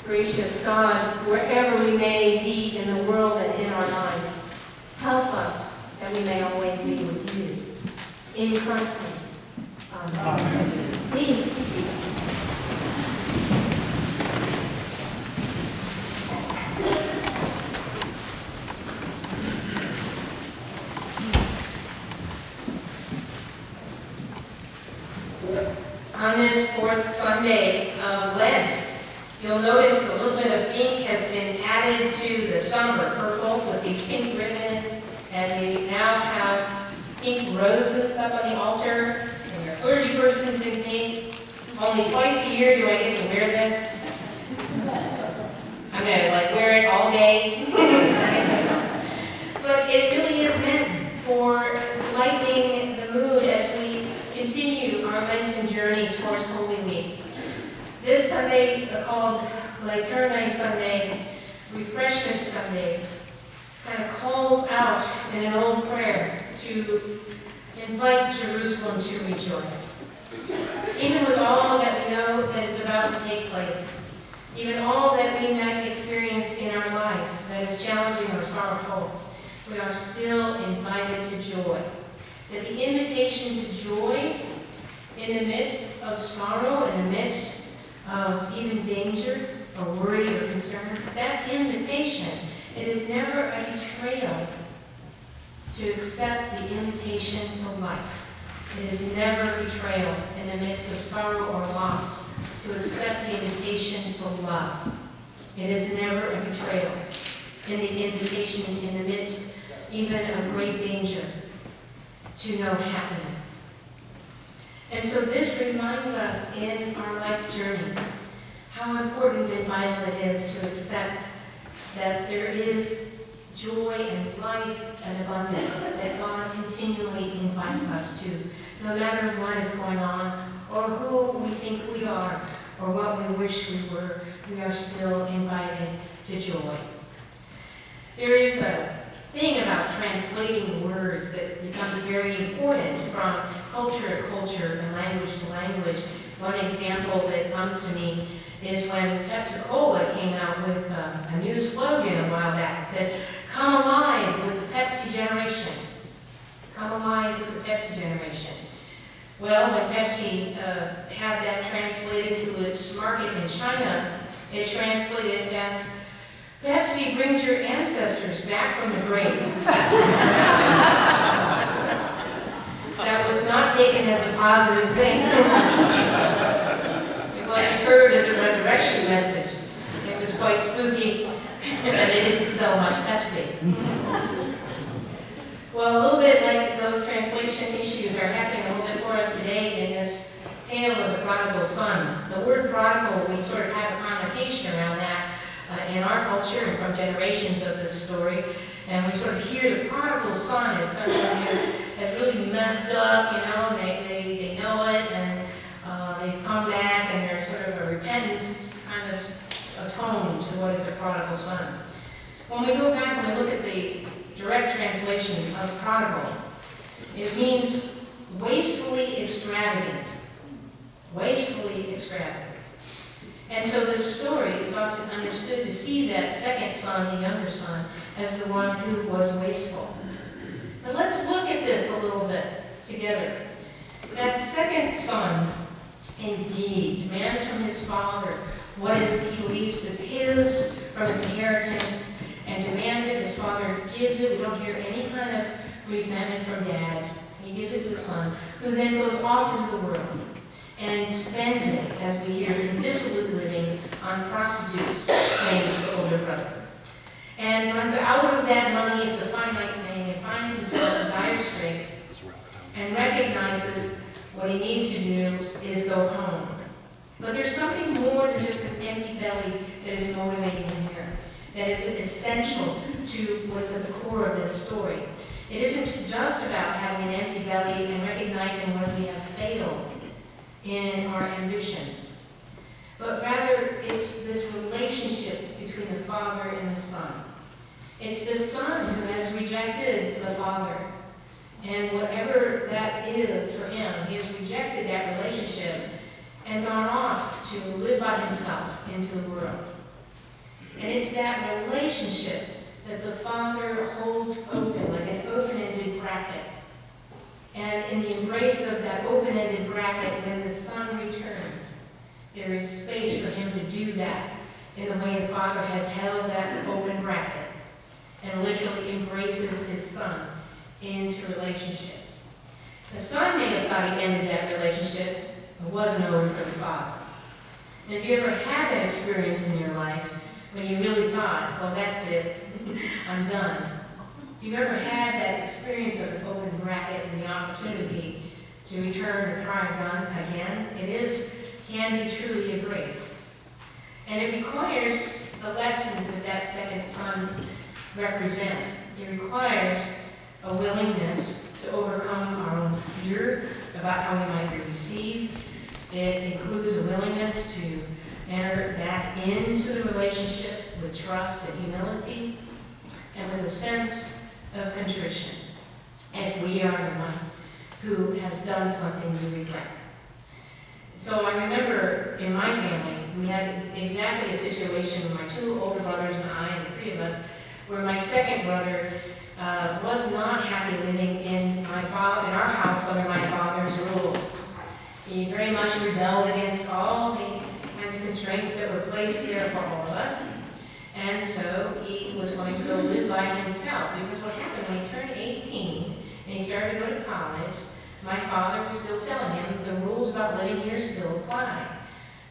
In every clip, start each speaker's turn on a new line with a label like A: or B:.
A: Gracious God, wherever we may be in the world and in our lives, help us that we may always be with you. In Christ's name. Amen. Please be seated. On this fourth Sunday of Lent, you'll notice a little bit of pink has been added to the somber purple with these pink ribbons, and we now have pink roses up on the altar, and your clergy person's in pink. Only twice a year do I get to wear this. I'm gonna wear it all day. But it really is meant for lightening the mood as we continue our Lenten journey towards Holy Week. This Sunday, called Laeterne Sunday, Refreshment Sunday, kind of calls out in an old prayer to invite Jerusalem to rejoice. Even with all that we know that is about to take place, even all that we might experience in our lives that is challenging or sorrowful, we are still invited to joy. That the invitation to joy in the midst of sorrow, in the midst of even danger or worry or concern, that invitation, it is never a betrayal to accept the invitation to life. It is never a betrayal in the midst of sorrow or loss to accept the invitation to love. It is never a betrayal in the invitation in the midst even of great danger to know happiness. And so this reminds us in our life journey how important and vital it is to accept that there is joy and life and abundance that God continually invites us to. No matter what is going on or who we think we are or what we wish we were, we are still invited to joy. There is a thing about translating words that becomes very important from culture to culture and language to language. One example that comes to me is when Pepsi-Cola came out with a new slogan a while back. It said, "Come alive with the Pepsi generation." Come alive with the Pepsi generation. Well, when Pepsi had that translated to its market in China, it translated as, "Pepsi brings your ancestors back from the grave." That was not taken as a positive thing. It wasn't heard as a resurrection message. It was quite spooky, and they didn't sell much Pepsi. Well, a little bit like those translation issues are happening a little bit for us today in this tale of the prodigal son. The word prodigal, we sort of have a connotation around that in our culture and from generations of this story. And we sort of hear the prodigal son as someone who has really messed up, they know it, and they've come back, and there's sort of a repentance kind of atone to what is a prodigal son. When we go back and we look at the direct translation of prodigal, it means wastefully extravagant. Wastefully extravagant. And so this story is often understood to see that second son, the younger son, as the one who was wasteful. Now let's look at this a little bit together. That second son indeed demands from his father what he believes is his from his inheritance and demands it. His father gives it. We don't hear any kind of resentment from dad. He gives it to the son, who then goes off into the world and spends it, as we hear, in dissolute living on prostitutes, claims the older brother. And runs out of that money, it's a finite thing, and finds himself in dire straits, and recognizes what he needs to do is go home. But there's something more than just an empty belly that is motivating him here, that is essential to what's at the core of this story. It isn't just about having an empty belly and recognizing when we have failed in our ambitions, but rather it's this relationship between the father and the son. It's the son who has rejected the father, and whatever that is for him, he has rejected that relationship and gone off to live by himself into the world. And it's that relationship that the Father holds open, like an open-ended bracket. And in the embrace of that open-ended bracket, when the Son returns, there is space for him to do that in the way the Father has held that open bracket and literally embraces his Son into relationship. The Son may have thought he ended that relationship, but it wasn't over for the Father. And if you ever had that experience in your life, when you really thought, well, that's it, I'm done. If you've ever had that experience of an open bracket and the opportunity to return or try again, can be truly a grace. And it requires the lessons that second Son represents. It requires a willingness to overcome our own fear about how we might be received. It includes a willingness to enter back into the relationship with trust and humility and with a sense of contrition if we are the one who has done something we regret. So I remember in my family, we had exactly a situation with my two older brothers and I, and the three of us, where my second brother was not happy living in our house under my father's rules. He very much rebelled against all the kinds of constraints that were placed there for all of us. And so he was going to go live by himself, because what happened when he turned 18 and he started to go to college, my father was still telling him the rules about living here still apply.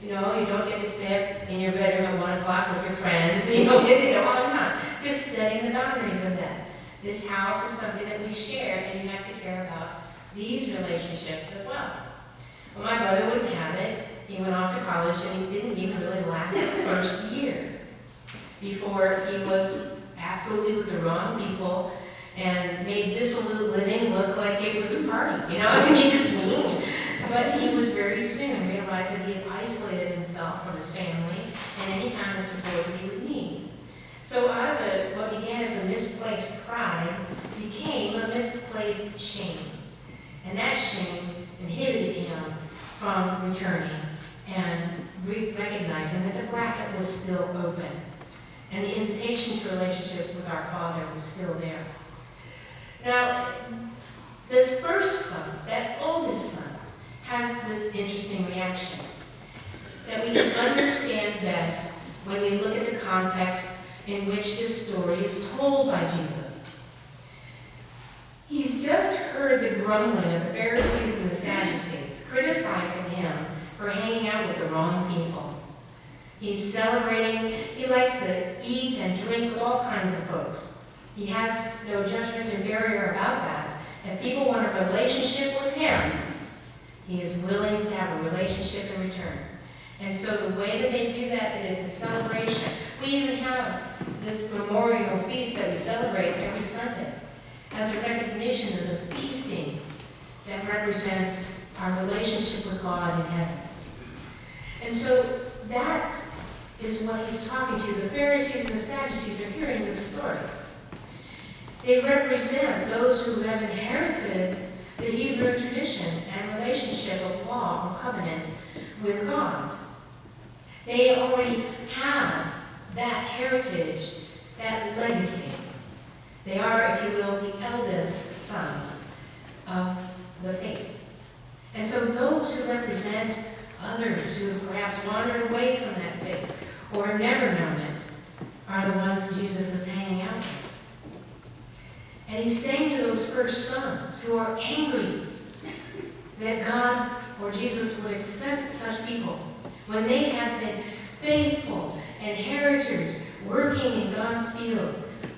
A: You know, you don't get to stay in your bedroom at 1 o'clock with your friends. You don't get to go on and on. Just setting the boundaries of that. This house is something that we share, and you have to care about these relationships as well. Well, my brother wouldn't have it. He went off to college, and he didn't even really last the first year before he was absolutely with the wrong people and made dissolute living look like it was a party, you know? I mean, he just mean. But he was very soon realized that he had isolated himself from his family and any kind of support that he would need. So out of what began as a misplaced pride became a misplaced shame. And that shame inhibited him from returning and recognizing that the bracket was still open. And the invitation to relationship with our Father was still there. Now, this first son, that oldest son, has this interesting reaction that we can understand best when we look at the context in which this story is told by Jesus. He's just heard the grumbling of the Pharisees and the Sadducees, criticizing him for hanging out with the wrong people. He's celebrating, he likes to eat and drink with all kinds of folks. He has no judgment and barrier about that. If people want a relationship with him, he is willing to have a relationship in return. And so the way that they do that is a celebration. We even have this memorial feast that we celebrate every Sunday as a recognition of the feasting that represents our relationship with God in heaven. And so that is what he's talking to. The Pharisees and the Sadducees are hearing this story. They represent those who have inherited the Hebrew tradition and relationship of law or covenant with God. They already have that heritage, that legacy. They are, if you will, the eldest sons of the faith. And so those who represent others who have perhaps wandered away from that faith or have never known it are the ones Jesus is hanging out with. And he's saying to those first sons who are angry that God or Jesus would accept such people when they have been faithful inheritors working in God's field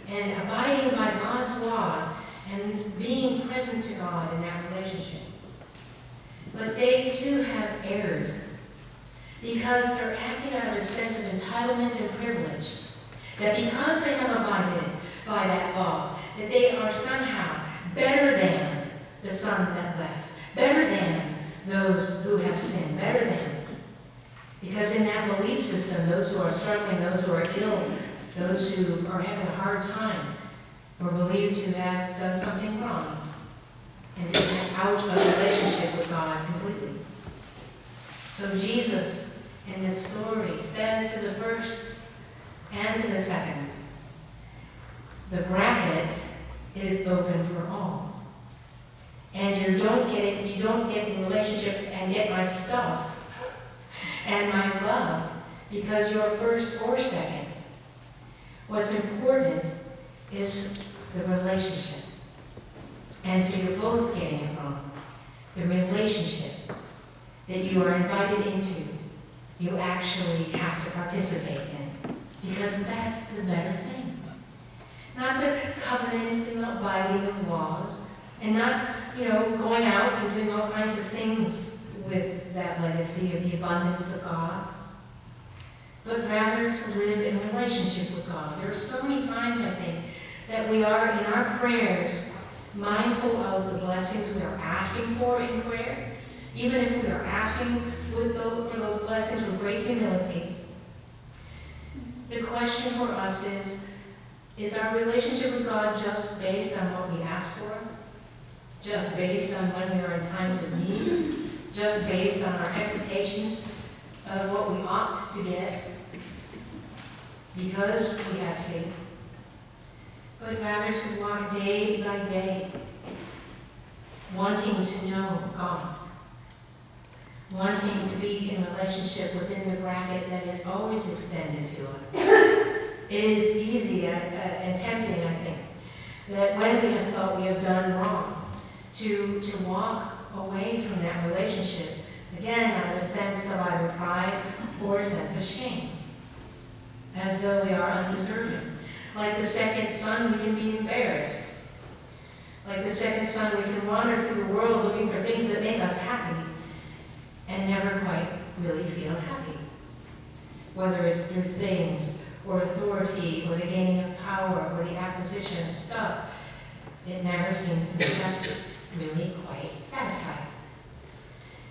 A: and abiding by God's law and being present to God in that relationship. But they too have erred because they're acting out of a sense of entitlement and privilege. That because they have abided by that law, that they are somehow better than the son that left, better than those who have sinned, better than. Because in that belief system, those who are struggling, those who are ill, those who are having a hard time, were believed to have done something wrong and been out of relationship with God completely. So Jesus, in this story, says to the firsts and down to the seconds. The bracket is open for all. And you don't get in relationship and get my stuff and my love because you're first or second. What's important is the relationship. And so you're both getting it wrong. The relationship that you are invited into, you actually have to participate in, because that's the better thing. Not the covenant and the abiding of laws, and not, going out and doing all kinds of things with that legacy of the abundance of God, but rather to live in relationship with God. There are so many times, I think, that we are in our prayers mindful of the blessings we are asking for in prayer, even if we are asking for those blessings with great humility. The question for us is our relationship with God just based on what we ask for? Just based on when we are in times of need? Just based on our expectations of what we ought to get because we have faith? But rather to walk day by day, wanting to know God, wanting to be in relationship within the bracket that is always extended to us. It is easy and tempting, I think, that when we have felt we have done wrong, to walk away from that relationship, again, out of a sense of either pride or a sense of shame, as though we are undeserving. Like the second son, we can be embarrassed. Like the second son, we can wander through the world looking for things that make us happy and never quite really feel happy. Whether it's through things or authority or the gaining of power or the acquisition of stuff, it never seems to make us really quite satisfied.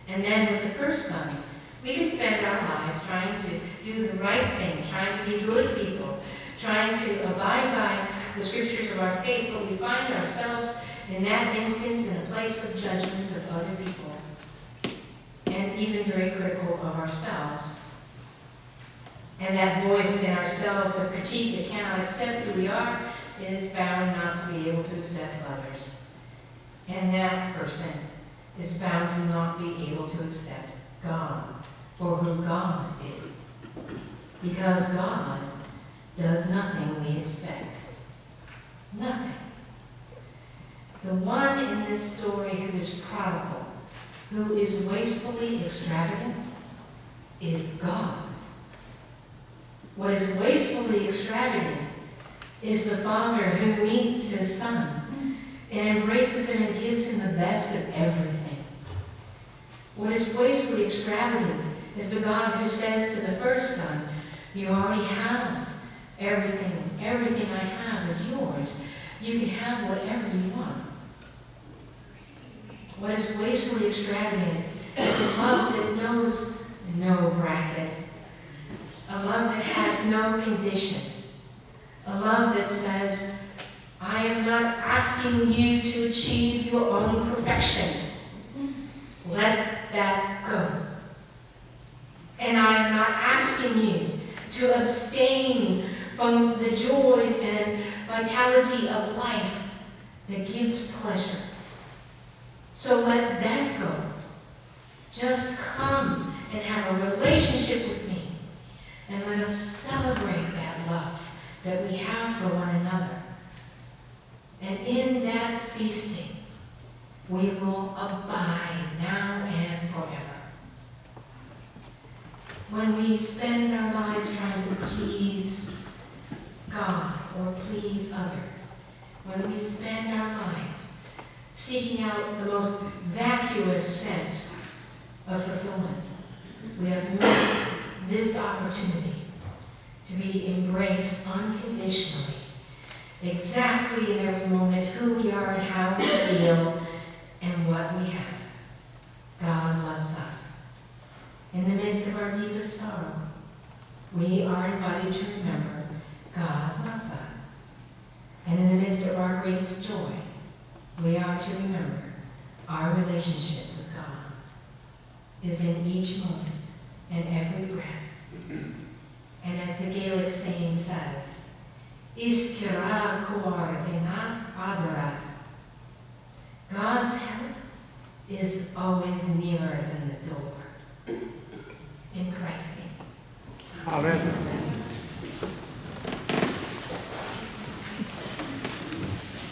A: And then with the first son, we can spend our lives trying to do the right thing, trying to be good people, trying to abide by the scriptures of our faith, but we find ourselves in that instance in a place of judgment of other people, and even very critical of ourselves. And that voice in ourselves of critique that cannot accept who we are is bound not to be able to accept others. And that person is bound to not be able to accept God for who God is. Because God does nothing we expect. Nothing. The one in this story who is prodigal, who is wastefully extravagant, is God. What is wastefully extravagant is the father who meets his son and embraces him and gives him the best of everything. What is wastefully extravagant is the God who says to the first son, you already have everything. Everything I have is yours. You can have whatever you want. What is wastefully extravagant is a love that knows no bracket. A love that has no condition. A love that says, I am not asking you to achieve your own perfection. Let that go. And I am not asking you to abstain from the joys and vitality of life that gives pleasure. So let that go. Just come and have a relationship with me. And let us celebrate that love that we have for one another. And in that feasting, we will abide now and forever. When we spend our lives trying to please God or please others, when we spend our lives seeking out the most vacuous sense of fulfillment, we have missed this opportunity to be embraced unconditionally, exactly in every moment, who we are and how we feel and what we have. God loves us. In the midst of our deepest sorrow, we are invited to remember God loves us. And in the midst of our greatest joy, we are to remember our relationship with God is in each moment and every breath. And as the Gaelic says, saying says, Iskira coordina adoras. God's help is always nearer than the door. In Christ's name.
B: Amen.